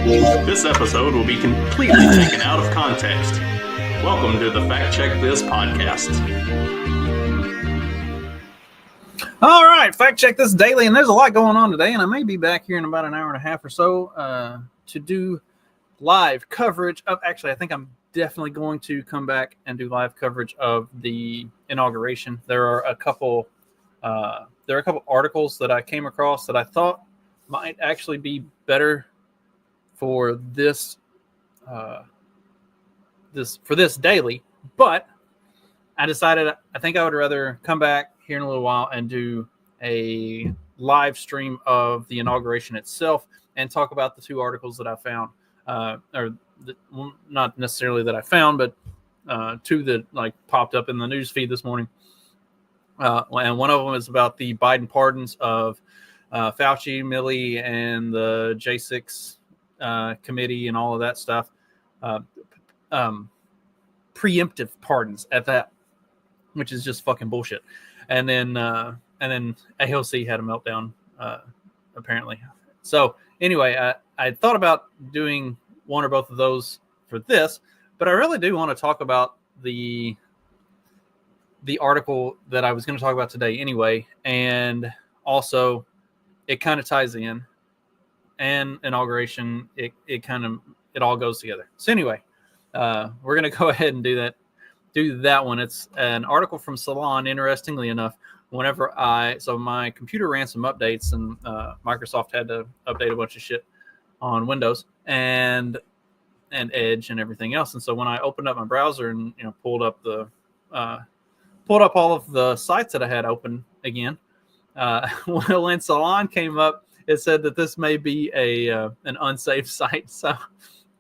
This episode will be completely taken out of context. Welcome to the Fact Check This podcast. All right, Fact Check This daily, and there's a lot going on today, and I may be back here in about an hour and a half or so to do live coverage of. Actually, I think I'm definitely going to come back and do live coverage of the inauguration. There are a couple articles that I came across that I thought might actually be better for this daily, but I decided I think I would rather come back here in a little while and do a live stream of the inauguration itself and talk about the two articles that I found, not necessarily that I found, but two that like popped up in the news feed this morning. And one of them is about the Biden pardons of Fauci, Milley, and the J6 committee and all of that stuff. Preemptive pardons at that, which is just fucking bullshit. And then AOC had a meltdown, apparently. So anyway, I thought about doing one or both of those for this, but I really do want to talk about the article that I was going to talk about today anyway, and also it kind of ties in, and inauguration, it all goes together. So anyway, we're going to go ahead and do that one. It's an article from Salon. Interestingly enough, so my computer ran some updates, and Microsoft had to update a bunch of shit on Windows and Edge and everything else. And so when I opened up my browser and pulled up all of the sites that I had open again, when Salon came up, it said that this may be an unsafe site. So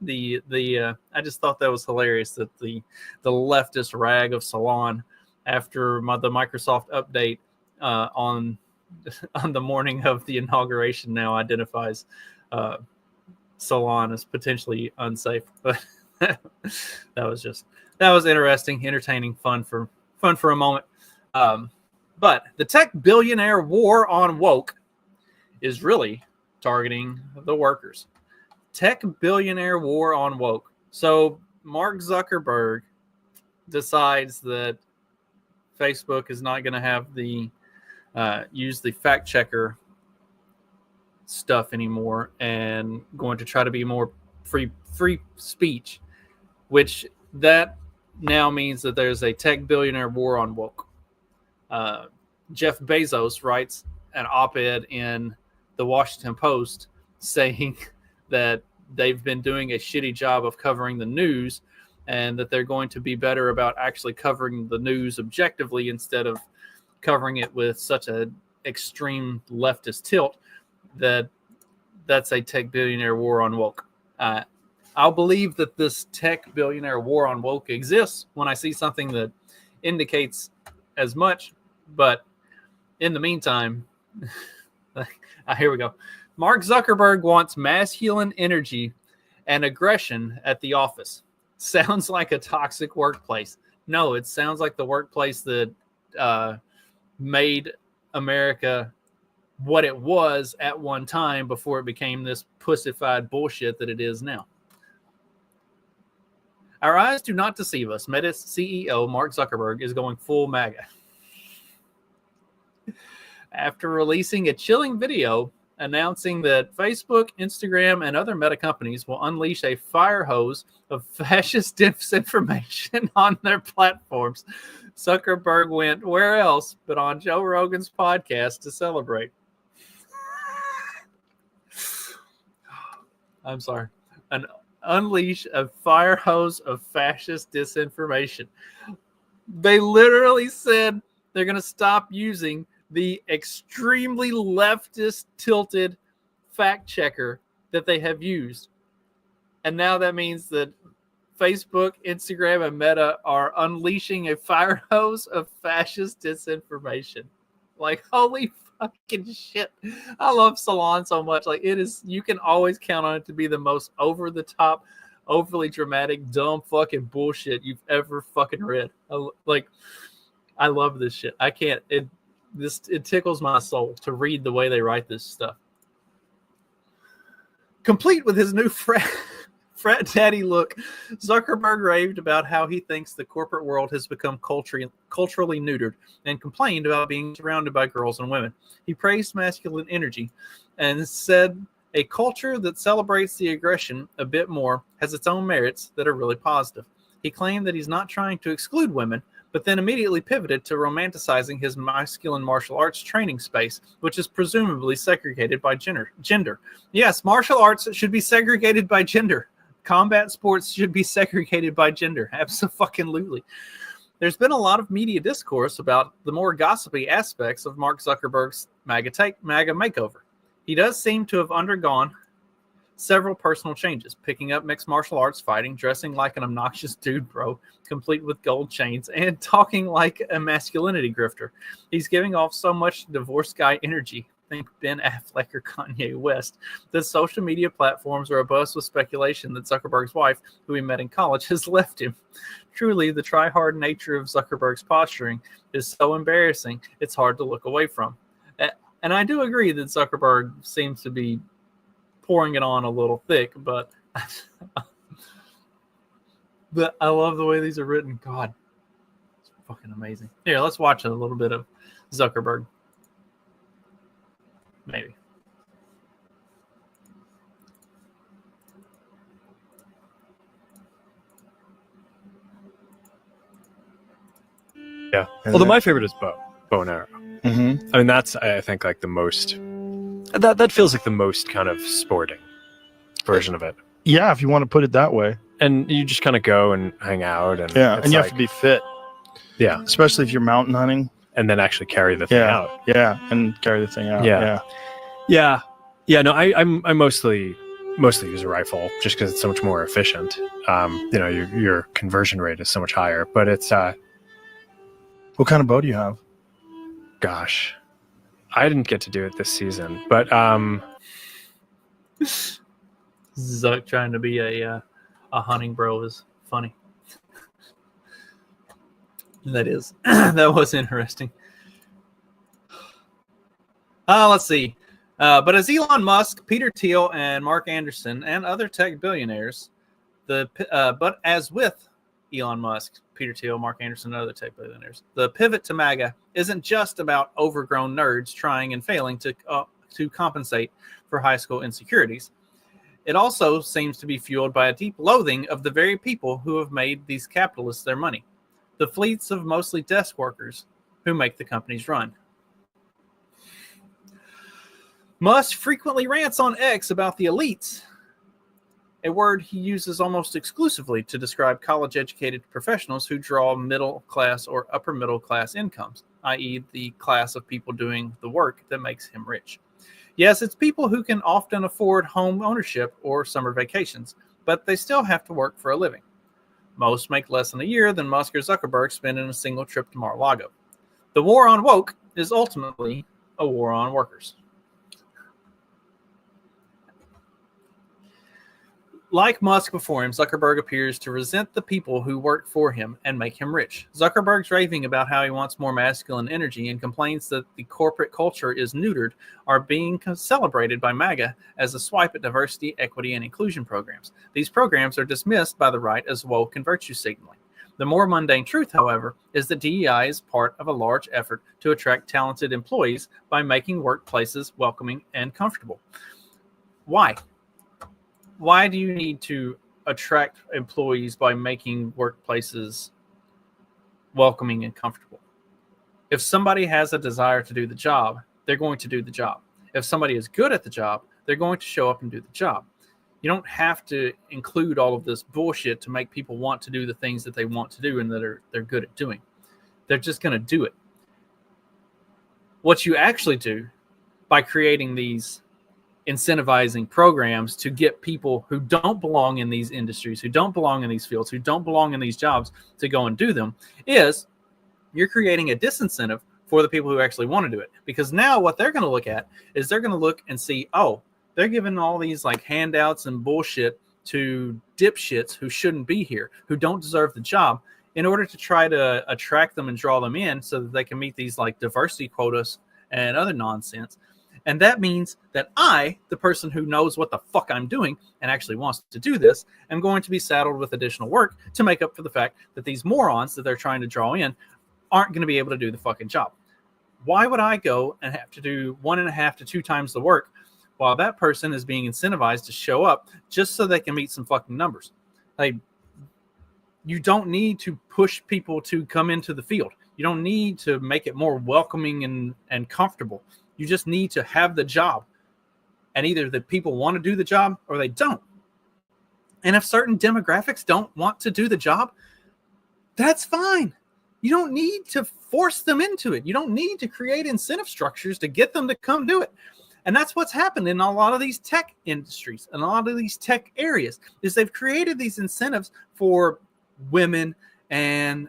I just thought that was hilarious that the leftist rag of Salon, after the Microsoft update on the morning of the inauguration, now identifies Salon as potentially unsafe. But that was interesting, entertaining, fun for a moment. But the tech billionaire war on woke is really targeting the workers. Tech billionaire war on woke. So Mark Zuckerberg decides that Facebook is not going to have use the fact checker stuff anymore, and going to try to be more free speech, which that now means that there's a tech billionaire war on woke. Jeff Bezos writes an op-ed in the Washington Post saying that they've been doing a shitty job of covering the news, and that they're going to be better about actually covering the news objectively instead of covering it with such an extreme leftist tilt. That's a tech billionaire war on woke. I'll believe that this tech billionaire war on woke exists when I see something that indicates as much. But in the meantime, here we go. Mark Zuckerberg wants masculine energy and aggression at the office. Sounds like a toxic workplace. No, it sounds like the workplace that made America what it was at one time before it became this pussified bullshit that it is now. Our eyes do not deceive us. Meta CEO Mark Zuckerberg is going full MAGA. After releasing a chilling video announcing that Facebook, Instagram, and other meta companies will unleash a fire hose of fascist disinformation on their platforms, Zuckerberg went where else but on Joe Rogan's podcast to celebrate. I'm sorry. Unleash a fire hose of fascist disinformation. They literally said they're going to stop using the extremely leftist tilted fact checker that they have used. And now that means that Facebook, Instagram, and Meta are unleashing a fire hose of fascist disinformation. Like, holy fucking shit. I love Salon so much. Like, it is, you can always count on it to be the most over the top, overly dramatic, dumb fucking bullshit you've ever fucking read. I love this shit. I can't, it tickles my soul to read the way they write this stuff. Complete with his new frat daddy look, Zuckerberg raved about how he thinks the corporate world has become culturally neutered and complained about being surrounded by girls and women. He praised masculine energy and said a culture that celebrates the aggression a bit more has its own merits that are really positive. He claimed that he's not trying to exclude women, but then immediately pivoted to romanticizing his masculine martial arts training space, which is presumably segregated by gender. Yes, martial arts should be segregated by gender. Combat sports should be segregated by gender. Absolutely. There's been a lot of media discourse about the more gossipy aspects of Mark Zuckerberg's MAGA makeover. He does seem to have undergone several personal changes, picking up mixed martial arts fighting, dressing like an obnoxious dude bro, complete with gold chains, and talking like a masculinity grifter. He's giving off so much divorce guy energy, think Ben Affleck or Kanye West, that social media platforms are abuzz with speculation that Zuckerberg's wife, who he met in college, has left him. Truly, the try-hard nature of Zuckerberg's posturing is so embarrassing, it's hard to look away from. And I do agree that Zuckerberg seems to be pouring it on a little thick, but I love the way these are written. God, it's fucking amazing. Here, let's watch a little bit of Zuckerberg. Maybe. Yeah. Although my favorite is bow and arrow. Mm-hmm. I mean, that's, I think, like the most, that feels like the most kind of sporting version of it. Yeah, if you want to put it that way. And you just kind of go and hang out. And And you have to be fit. Yeah. Especially if you're mountain hunting. And then actually carry the thing out. Yeah, and carry the thing out. Yeah. No, I mostly use a rifle just because it's so much more efficient. Your conversion rate is so much higher. But it's what kind of bow do you have? Gosh, I didn't get to do it this season, but Zuck trying to be a hunting bro is funny. That was interesting. Let's see. But as Elon Musk, Peter Thiel, and Mark Anderson, and other tech billionaires, but as with Elon Musk, Peter Thiel, Mark Anderson, and other tech billionaires, the pivot to MAGA isn't just about overgrown nerds trying and failing to compensate for high school insecurities. It also seems to be fueled by a deep loathing of the very people who have made these capitalists their money, the fleets of mostly desk workers who make the companies run. Musk frequently rants on X about the elites, a word he uses almost exclusively to describe college-educated professionals who draw middle-class or upper-middle-class incomes, i.e. the class of people doing the work that makes him rich. Yes, it's people who can often afford home ownership or summer vacations, but they still have to work for a living. Most make less than a year than Musk or Zuckerberg spend in a single trip to Mar-a-Lago. The war on woke is ultimately a war on workers. Like Musk before him, Zuckerberg appears to resent the people who work for him and make him rich. Zuckerberg's raving about how he wants more masculine energy and complains that the corporate culture is neutered are being celebrated by MAGA as a swipe at diversity, equity, and inclusion programs. These programs are dismissed by the right as woke and virtue signaling. The more mundane truth, however, is that DEI is part of a large effort to attract talented employees by making workplaces welcoming and comfortable. Why? Why do you need to attract employees by making workplaces welcoming and comfortable? If somebody has a desire to do the job, they're going to do the job. If somebody is good at the job, they're going to show up and do the job. You don't have to include all of this bullshit to make people want to do the things that they want to do and that they're good at doing. They're just going to do it. What you actually do by creating these incentivizing programs to get people who don't belong in these industries, who don't belong in these fields, who don't belong in these jobs to go and do them, is you're creating a disincentive for the people who actually want to do it. Because now what they're going to look at is they're going to look and see, oh, they're giving all these like handouts and bullshit to dipshits who shouldn't be here, who don't deserve the job, in order to try to attract them and draw them in so that they can meet these like diversity quotas and other nonsense. And that means that I, the person who knows what the fuck I'm doing and actually wants to do this, am going to be saddled with additional work to make up for the fact that these morons that they're trying to draw in aren't going to be able to do the fucking job. Why would I go and have to do 1.5 to 2 times the work while that person is being incentivized to show up just so they can meet some fucking numbers? Like, you don't need to push people to come into the field. You don't need to make it more welcoming and comfortable. You just need to have the job. And either the people want to do the job or they don't. And if certain demographics don't want to do the job, that's fine. You don't need to force them into it. You don't need to create incentive structures to get them to come do it. And that's what's happened in a lot of these tech industries and a lot of these tech areas is they've created these incentives for women and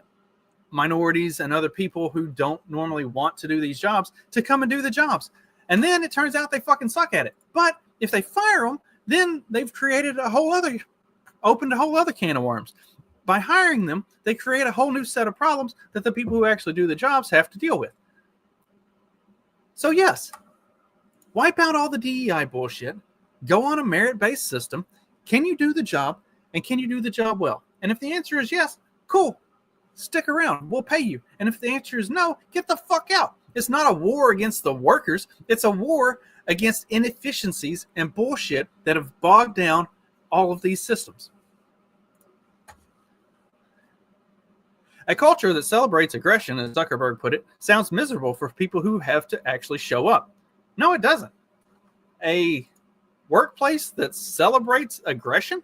minorities and other people who don't normally want to do these jobs to come and do the jobs. And then it turns out they fucking suck at it. But if they fire them, then they've created opened a whole other can of worms. By hiring them, they create a whole new set of problems that the people who actually do the jobs have to deal with. So yes, wipe out all the DEI bullshit, go on a merit-based system. Can you do the job, and can you do the job well? And if the answer is yes, cool. Stick around. We'll pay you. And if the answer is no, get the fuck out. It's not a war against the workers. It's a war against inefficiencies and bullshit that have bogged down all of these systems. A culture that celebrates aggression, as Zuckerberg put it, sounds miserable for people who have to actually show up. No, it doesn't. A workplace that celebrates aggression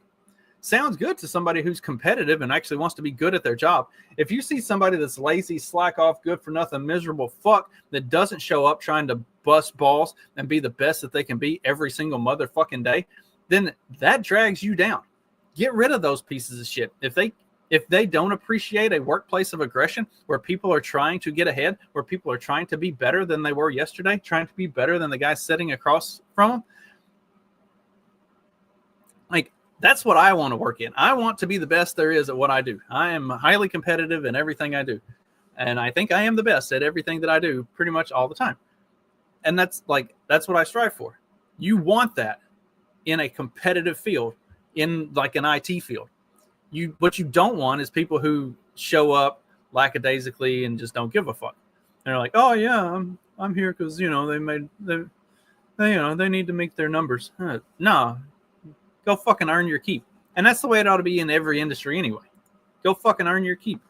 sounds good to somebody who's competitive and actually wants to be good at their job. If you see somebody that's lazy, slack off, good for nothing, miserable fuck that doesn't show up trying to bust balls and be the best that they can be every single motherfucking day, then that drags you down. Get rid of those pieces of shit. If they don't appreciate a workplace of aggression where people are trying to get ahead, where people are trying to be better than they were yesterday, trying to be better than the guy sitting across from them, like, that's what I want to work in. I want to be the best there is at what I do. I am highly competitive in everything I do. And I think I am the best at everything that I do pretty much all the time. And that's what I strive for. You want that in a competitive field, in like an IT field. What you don't want is people who show up lackadaisically and just don't give a fuck. And they're like, oh yeah, I'm here because they need to make their numbers. No. Go fucking earn your keep. And that's the way it ought to be in every industry anyway. Go fucking earn your keep.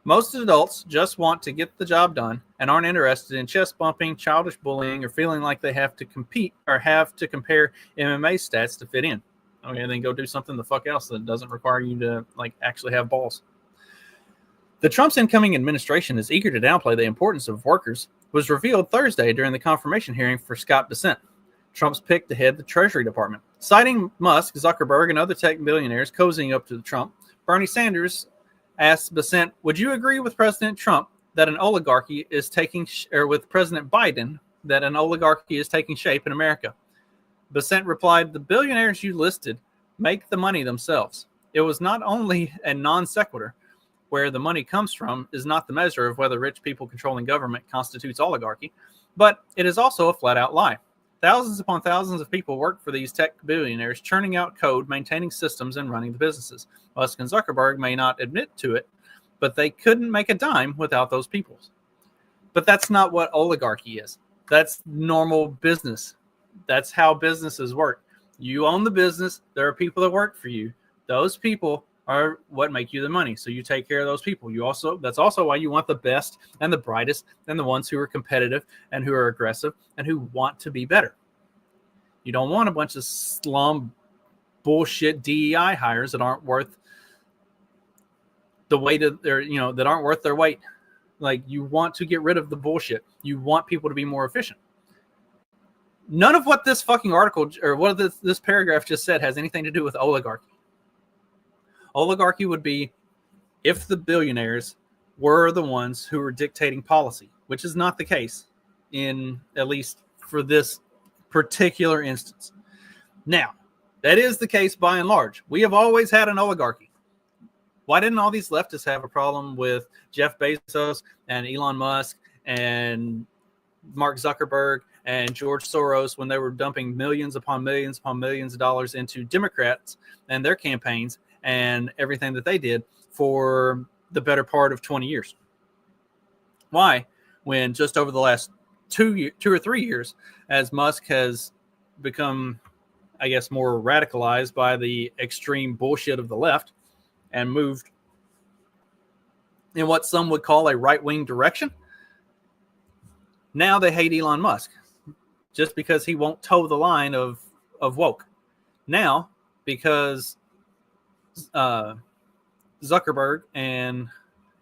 Most adults just want to get the job done and aren't interested in chest bumping, childish bullying, or feeling like they have to compete or have to compare MMA stats to fit in. Okay, then go do something the fuck else that doesn't require you to actually have balls. The Trump's incoming administration is eager to downplay the importance of workers was revealed Thursday during the confirmation hearing for Scott Bessent, Trump's pick to head the Treasury Department. Citing Musk, Zuckerberg, and other tech billionaires cozying up to Trump, Bernie Sanders asked Bessent, would you agree with President Trump that an oligarchy is taking, or with President Biden, that an oligarchy is taking shape in America? Bessent replied, the billionaires you listed make the money themselves. It was not only a non sequitur, where the money comes from is not the measure of whether rich people controlling government constitutes oligarchy, but it is also a flat out lie. Thousands upon thousands of people work for these tech billionaires, churning out code, maintaining systems, and running the businesses. Musk and Zuckerberg may not admit to it, but they couldn't make a dime without those people. But that's not what oligarchy is. That's normal business. That's how businesses work. You own the business. There are people that work for you. Those people are what make you the money. So you take care of those people. That's also why you want the best and the brightest and the ones who are competitive and who are aggressive and who want to be better. You don't want a bunch of slum bullshit DEI hires that aren't worth the weight of their, that aren't worth their weight. Like, you want to get rid of the bullshit. You want people to be more efficient. None of what this fucking article or what this paragraph just said has anything to do with oligarchy. Oligarchy would be if the billionaires were the ones who were dictating policy, which is not the case at least for this particular instance. Now, that is the case by and large. We have always had an oligarchy. Why didn't all these leftists have a problem with Jeff Bezos and Elon Musk and Mark Zuckerberg and George Soros when they were dumping millions upon millions upon millions of dollars into Democrats and their campaigns and everything that they did for the better part of 20 years. Why? When just over the last 2 or 3 years, as Musk has become, I guess, more radicalized by the extreme bullshit of the left and moved in what some would call a right-wing direction, now they hate Elon Musk just because he won't toe the line of woke. Now, because Zuckerberg and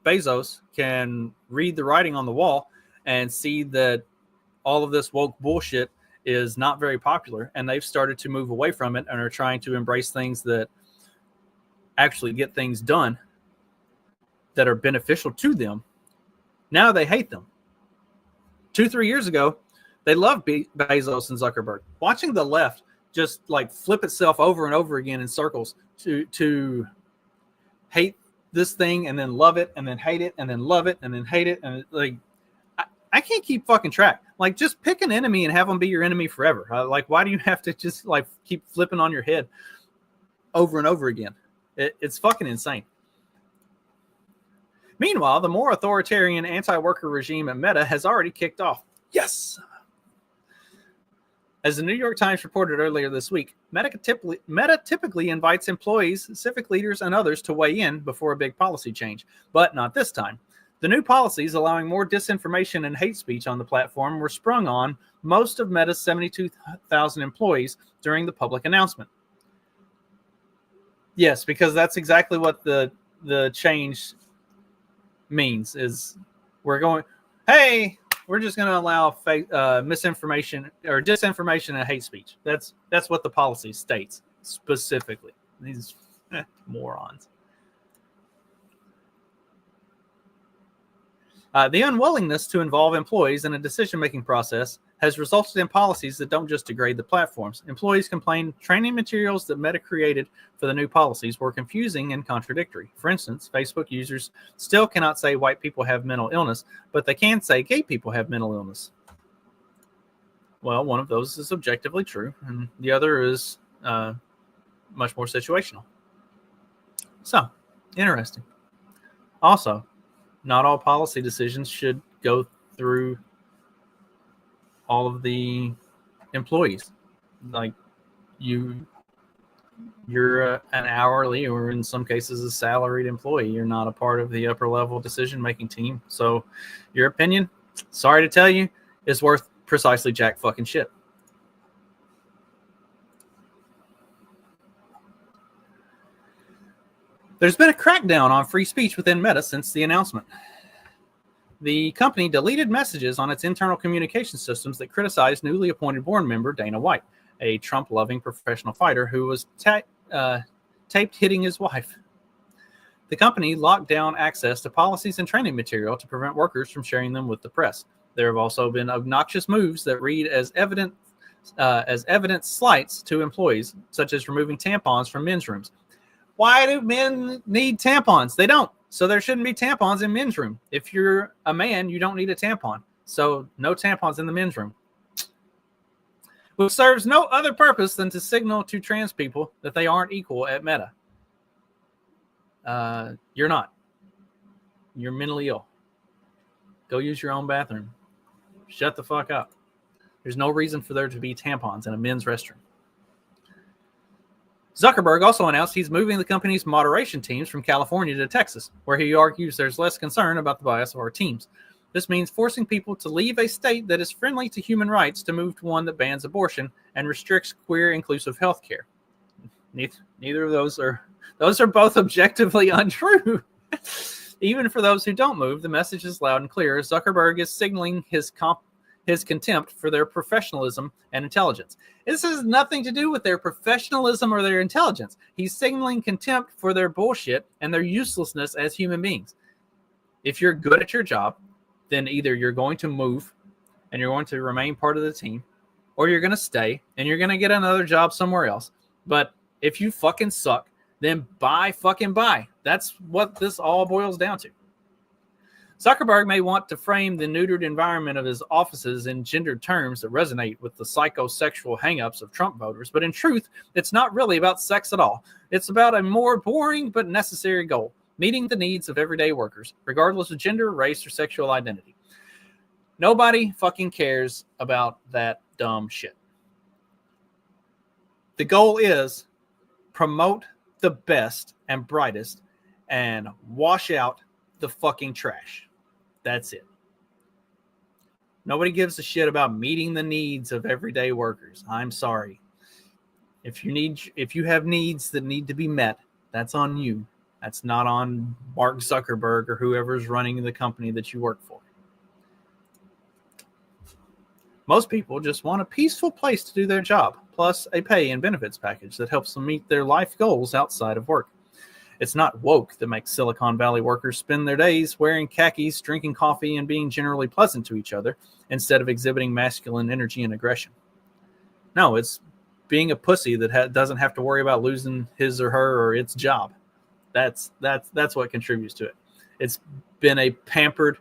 Bezos can read the writing on the wall and see that all of this woke bullshit is not very popular, and they've started to move away from it and are trying to embrace things that actually get things done that are beneficial to them. Now they hate them. 2-3 years ago, they loved Bezos and Zuckerberg. Watching the left just like flip itself over and over again in circles to hate this thing and then love it and then hate it and then love it and then hate it, and like I can't keep fucking track. Like, just pick an enemy and have them be your enemy forever. Like, why do you have to just like keep flipping on your head over and over again? It's fucking insane. Meanwhile, the more authoritarian anti-worker regime at Meta has already kicked off. Yes! As the New York Times reported earlier this week, Meta typically invites employees, civic leaders, and others to weigh in before a big policy change, but not this time. The new policies allowing more disinformation and hate speech on the platform were sprung on most of Meta's 72,000 employees during the public announcement. Yes, because that's exactly what the change means, is we're going, hey, we're just going to allow misinformation or disinformation and hate speech. That's what the policy states specifically. These morons. The unwillingness to involve employees in a decision-making process has resulted in policies that don't just degrade the platforms. Employees complain training materials that Meta created for the new policies were confusing and contradictory. For instance, Facebook users still cannot say white people have mental illness, but they can say gay people have mental illness. Well, one of those is objectively true, and the other is much more situational. So, interesting. Also, not all policy decisions should go through all of the employees. Like, you're an hourly, or in some cases a salaried employee. You're not a part of the upper level decision making team. So your opinion, sorry to tell you, is worth precisely jack fucking shit. There's been a crackdown on free speech within Meta since the announcement. The company deleted messages on its internal communication systems that criticized newly appointed board member Dana White, a Trump-loving professional fighter who was taped hitting his wife. The company locked down access to policies and training material to prevent workers from sharing them with the press. There have also been obnoxious moves that read as evident slights to employees, such as removing tampons from men's rooms. Why do men need tampons? They don't. So there shouldn't be tampons in men's room. If you're a man, you don't need a tampon. So no tampons in the men's room. Which serves no other purpose than to signal to trans people that they aren't equal at Meta. You're not. You're mentally ill. Go use your own bathroom. Shut the fuck up. There's no reason for there to be tampons in a men's restroom. Zuckerberg also announced he's moving the company's moderation teams from California to Texas, where he argues there's less concern about the bias of our teams. This means forcing people to leave a state that is friendly to human rights to move to one that bans abortion and restricts queer inclusive health care. Neither of those are both objectively untrue. Even for those who don't move, the message is loud and clear. Zuckerberg is signaling his contempt for their professionalism and intelligence. This has nothing to do with their professionalism or their intelligence. He's signaling contempt for their bullshit and their uselessness as human beings. If you're good at your job, then either you're going to move and you're going to remain part of the team, or you're going to stay and you're going to get another job somewhere else. But if you fucking suck, then bye fucking bye. That's what this all boils down to. Zuckerberg may want to frame the neutered environment of his offices in gendered terms that resonate with the psychosexual hangups of Trump voters, but in truth, it's not really about sex at all. It's about a more boring but necessary goal, meeting the needs of everyday workers, regardless of gender, race, or sexual identity. Nobody fucking cares about that dumb shit. The goal is promote the best and brightest and wash out the fucking trash. That's it. Nobody gives a shit about meeting the needs of everyday workers. I'm sorry. If you have needs that need to be met, that's on you. That's not on Mark Zuckerberg or whoever's running the company that you work for. Most people just want a peaceful place to do their job, plus a pay and benefits package that helps them meet their life goals outside of work. It's not woke that makes Silicon Valley workers spend their days wearing khakis, drinking coffee, and being generally pleasant to each other instead of exhibiting masculine energy and aggression. No, it's being a pussy that doesn't have to worry about losing his or her or its job. That's what contributes to it. It's been a pampered,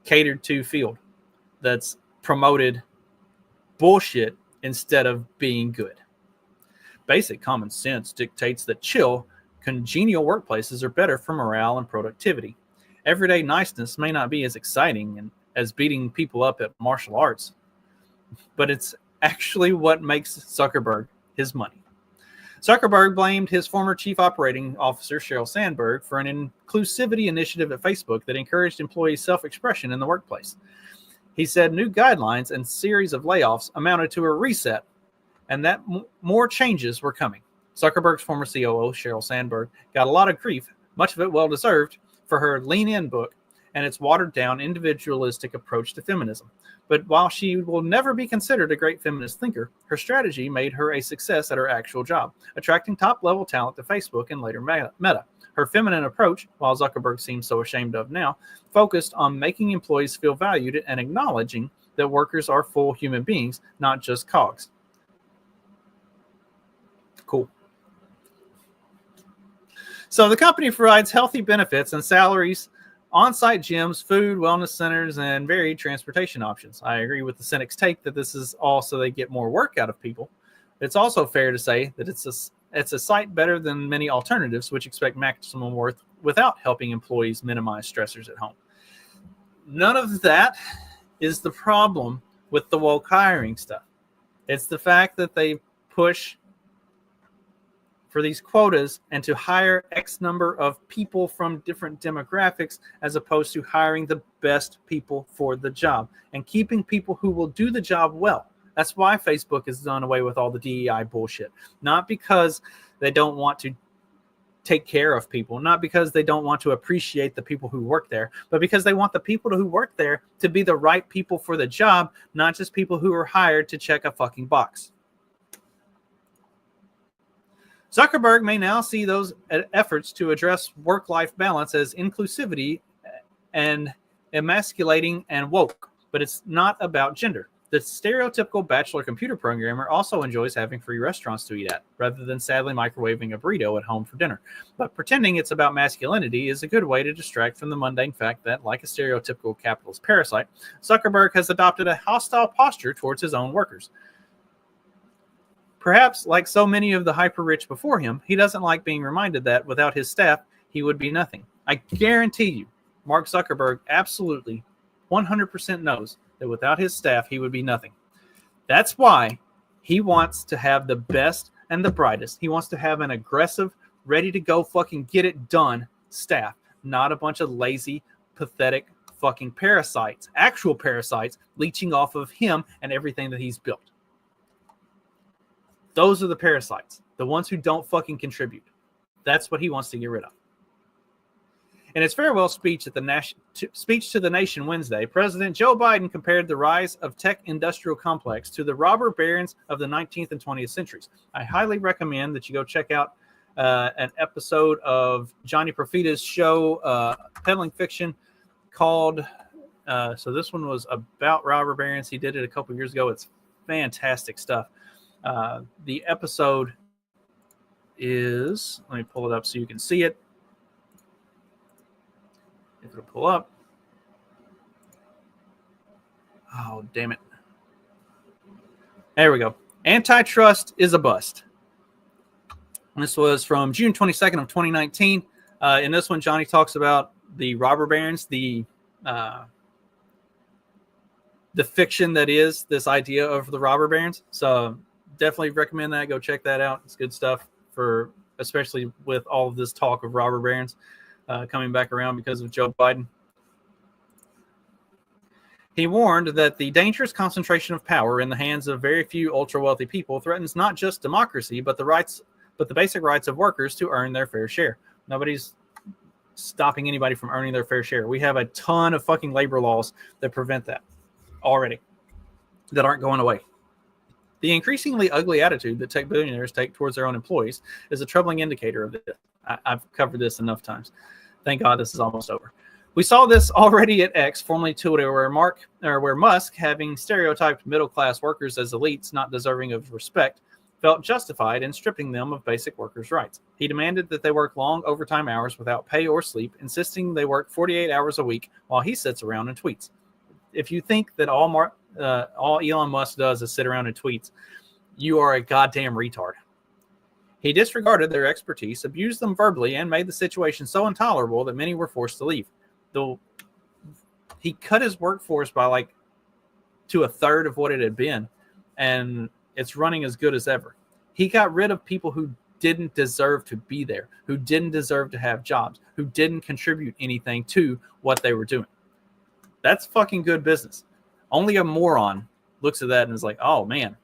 catered to field that's promoted bullshit instead of being good. Basic common sense dictates that chill, congenial workplaces are better for morale and productivity. Everyday niceness may not be as exciting as beating people up at martial arts, but it's actually what makes Zuckerberg his money. Zuckerberg blamed his former chief operating officer, Sheryl Sandberg, for an inclusivity initiative at Facebook that encouraged employees' self-expression in the workplace. He said new guidelines and series of layoffs amounted to a reset, and that more changes were coming. Zuckerberg's former COO, Sheryl Sandberg, got a lot of grief, much of it well-deserved, for her Lean In book and its watered-down individualistic approach to feminism. But while she will never be considered a great feminist thinker, her strategy made her a success at her actual job, attracting top-level talent to Facebook and later Meta. Her feminine approach, while Zuckerberg seems so ashamed of now, focused on making employees feel valued and acknowledging that workers are full human beings, not just cogs. Cool. So the company provides healthy benefits and salaries, on-site gyms, food, wellness centers, and varied transportation options. I agree with the cynic's take that this is all so they get more work out of people. It's also fair to say that it's a site better than many alternatives which expect maximum worth without helping employees minimize stressors at home. None of that is the problem with the woke hiring stuff. It's the fact that they push for these quotas and to hire X number of people from different demographics as opposed to hiring the best people for the job and keeping people who will do the job well. That's why Facebook has done away with all the DEI bullshit. Not because they don't want to take care of people, not because they don't want to appreciate the people who work there, but because they want the people who work there to be the right people for the job, not just people who are hired to check a fucking box. Zuckerberg may now see those efforts to address work-life balance as inclusivity and emasculating and woke, but it's not about gender. The stereotypical bachelor computer programmer also enjoys having free restaurants to eat at, rather than sadly microwaving a burrito at home for dinner. But pretending it's about masculinity is a good way to distract from the mundane fact that, like a stereotypical capitalist parasite, Zuckerberg has adopted a hostile posture towards his own workers. Perhaps, like so many of the hyper-rich before him, he doesn't like being reminded that without his staff, he would be nothing. I guarantee you, Mark Zuckerberg absolutely 100% knows that without his staff, he would be nothing. That's why he wants to have the best and the brightest. He wants to have an aggressive, ready to go fucking get it done staff, not a bunch of lazy, pathetic fucking parasites, actual parasites leeching off of him and everything that he's built. Those are the parasites, the ones who don't fucking contribute. That's what he wants to get rid of. In his farewell speech at the speech to the nation Wednesday, President Joe Biden compared the rise of tech industrial complex to the robber barons of the 19th and 20th centuries. I highly recommend that you go check out an episode of Johnny Profita's show, Peddling Fiction, called, so this one was about robber barons. He did it a couple years ago. It's fantastic stuff. The episode is, let me pull it up so you can see it. If it'll pull up. Oh, damn it. There we go. Antitrust is a bust. This was from June 22nd of 2019. In this one, Johnny talks about the robber barons, the fiction that is this idea of the robber barons. So definitely recommend that. Go check that out. It's good stuff, for especially with all of this talk of robber barons coming back around because of Joe Biden. He warned that the dangerous concentration of power in the hands of very few ultra-wealthy people threatens not just democracy, but the basic rights of workers to earn their fair share. Nobody's stopping anybody from earning their fair share. We have a ton of fucking labor laws that prevent that already, that aren't going away. The increasingly ugly attitude that tech billionaires take towards their own employees is a troubling indicator of this. I've covered this enough times. Thank God this is almost over. We saw this already at X, formerly Twitter, where Musk, having stereotyped middle-class workers as elites not deserving of respect, felt justified in stripping them of basic workers' rights. He demanded that they work long overtime hours without pay or sleep, insisting they work 48 hours a week while he sits around and tweets. If you think that all Elon Musk does is sit around and tweets, you are a goddamn retard. He disregarded their expertise, abused them verbally, and made the situation so intolerable that many were forced to leave. Though he cut his workforce by to a third of what it had been, and it's running as good as ever. He got rid of people who didn't deserve to be there, who didn't deserve to have jobs, who didn't contribute anything to what they were doing. That's fucking good business. Only a moron looks at that and is like, oh man,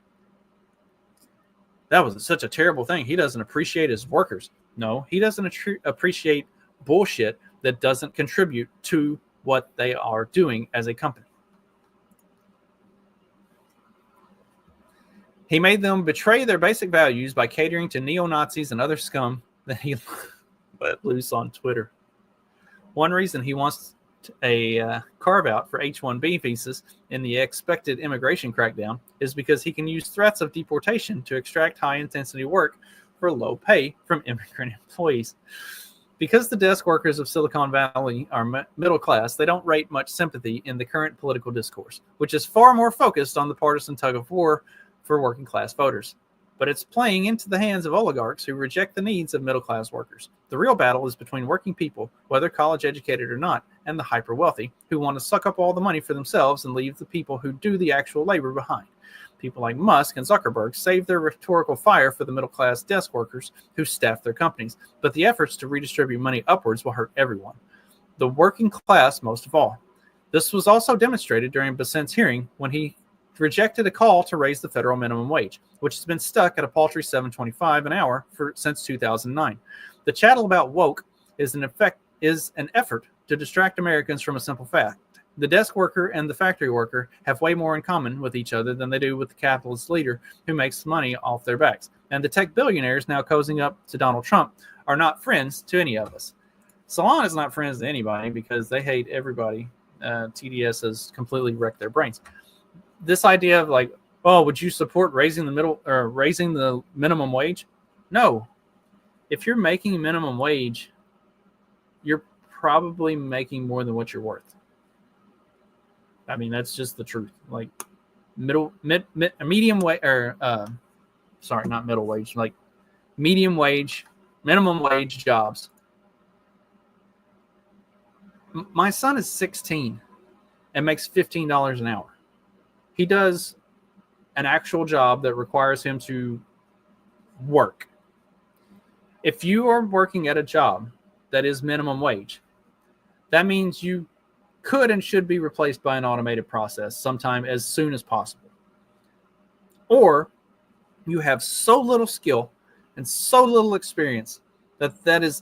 that was such a terrible thing. He doesn't appreciate his workers. No, he doesn't appreciate bullshit that doesn't contribute to what they are doing as a company. He made them betray their basic values by catering to neo-Nazis and other scum that he let loose on Twitter. One reason he wants a carve-out for H-1B visas in the expected immigration crackdown is because he can use threats of deportation to extract high-intensity work for low pay from immigrant employees. Because the desk workers of Silicon Valley are middle class, they don't rate much sympathy in the current political discourse, which is far more focused on the partisan tug-of-war for working class voters. But it's playing into the hands of oligarchs who reject the needs of middle class workers. The real battle is between working people, whether college educated or not, and the hyper wealthy, who want to suck up all the money for themselves and leave the people who do the actual labor behind. People like Musk and Zuckerberg save their rhetorical fire for the middle class desk workers who staff their companies, but the efforts to redistribute money upwards will hurt everyone, the working class most of all. This was also demonstrated during Besant's hearing when he rejected a call to raise the federal minimum wage, which has been stuck at a paltry $7.25 an hour since 2009. The chattel about woke is an effort to distract Americans from a simple fact. The desk worker and the factory worker have way more in common with each other than they do with the capitalist leader who makes money off their backs. And the tech billionaires now cozying up to Donald Trump are not friends to any of us. Salon is not friends to anybody because they hate everybody. TDS has completely wrecked their brains. This idea of would you support raising the minimum wage? No. If you're making minimum wage, you're probably making more than what you're worth. I mean, that's just the truth. Medium wage, not middle wage, medium wage, minimum wage jobs. My son is 16 and makes $15 an hour. He does an actual job that requires him to work. If you are working at a job that is minimum wage, that means you could and should be replaced by an automated process sometime as soon as possible. Or you have so little skill and so little experience that is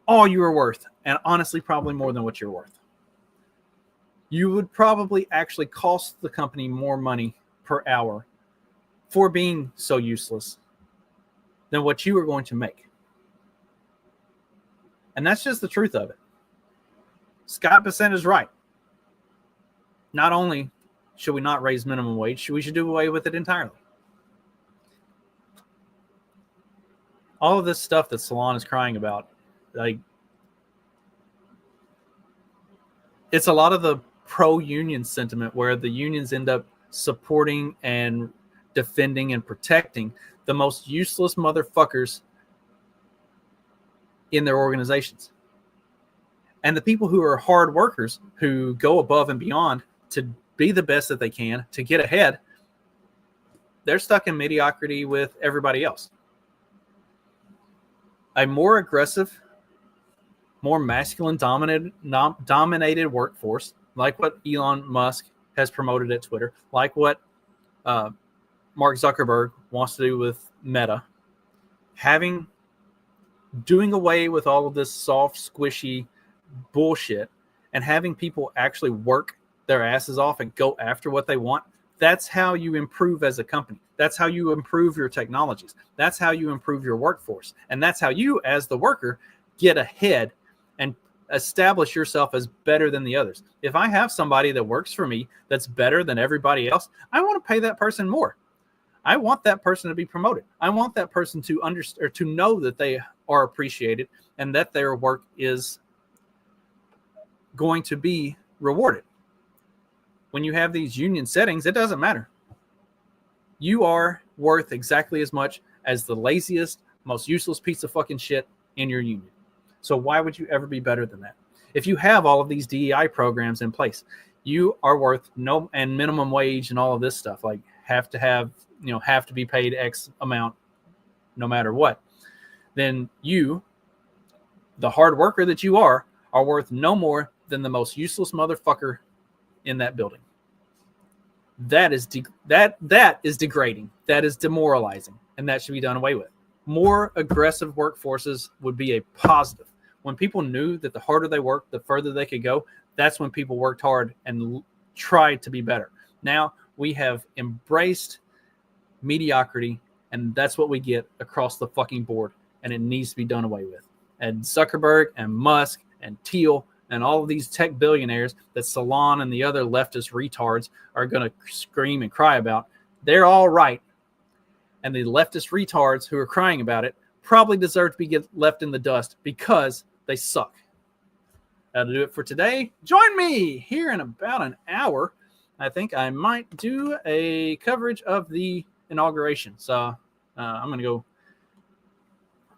all you are worth, and honestly probably more than what you're worth. You would probably actually cost the company more money per hour for being so useless than what you are going to make. And that's just the truth of it. Scott Besant is right. Not only should we not raise minimum wage, we should do away with it entirely. All of this stuff that Salon is crying about, it's a lot of the pro-union sentiment where the unions end up supporting and defending and protecting the most useless motherfuckers in their organizations. And the people who are hard workers, who go above and beyond to be the best that they can, to get ahead, they're stuck in mediocrity with everybody else. A more aggressive, more masculine dominated workforce, like what Elon Musk has promoted at Twitter, like what Mark Zuckerberg wants to do with Meta, doing away with all of this soft, squishy bullshit and having people actually work their asses off and go after what they want. That's how you improve as a company. That's how you improve your technologies. That's how you improve your workforce. And that's how you, as the worker, get ahead and establish yourself as better than the others. If I have somebody that works for me that's better than everybody else, I want to pay that person more. I want that person to be promoted. I want that person to understand or to know that they are appreciated and that their work is going to be rewarded. When you have these union settings, it doesn't matter. You are worth exactly as much as the laziest, most useless piece of fucking shit in your union. So why would you ever be better than that? If you have all of these DEI programs in place, you are worth no, and minimum wage and all of this stuff, like have to be paid X amount no matter what. Then you, the hard worker that you are worth no more than the most useless motherfucker in that building. That is degrading. That is demoralizing, and that should be done away with. More aggressive workforces would be a positive. When people knew that the harder they worked, the further they could go, that's when people worked hard and tried to be better. Now we have embraced mediocrity, and that's what we get across the fucking board, and it needs to be done away with. And Zuckerberg and Musk and Thiel and all of these tech billionaires that Salon and the other leftist retards are going to scream and cry about, they're all right. And the leftist retards who are crying about it probably deserve to be left in the dust because they suck. That'll do it for today. Join me here in about an hour. I think I might do a coverage of the inauguration. So I'm going to go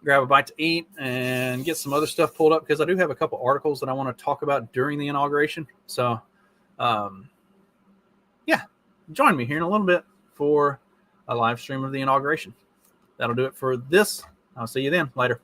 grab a bite to eat and get some other stuff pulled up because I do have a couple articles that I want to talk about during the inauguration. So, join me here in a little bit for a live stream of the inauguration. That'll do it for this. I'll see you then. Later.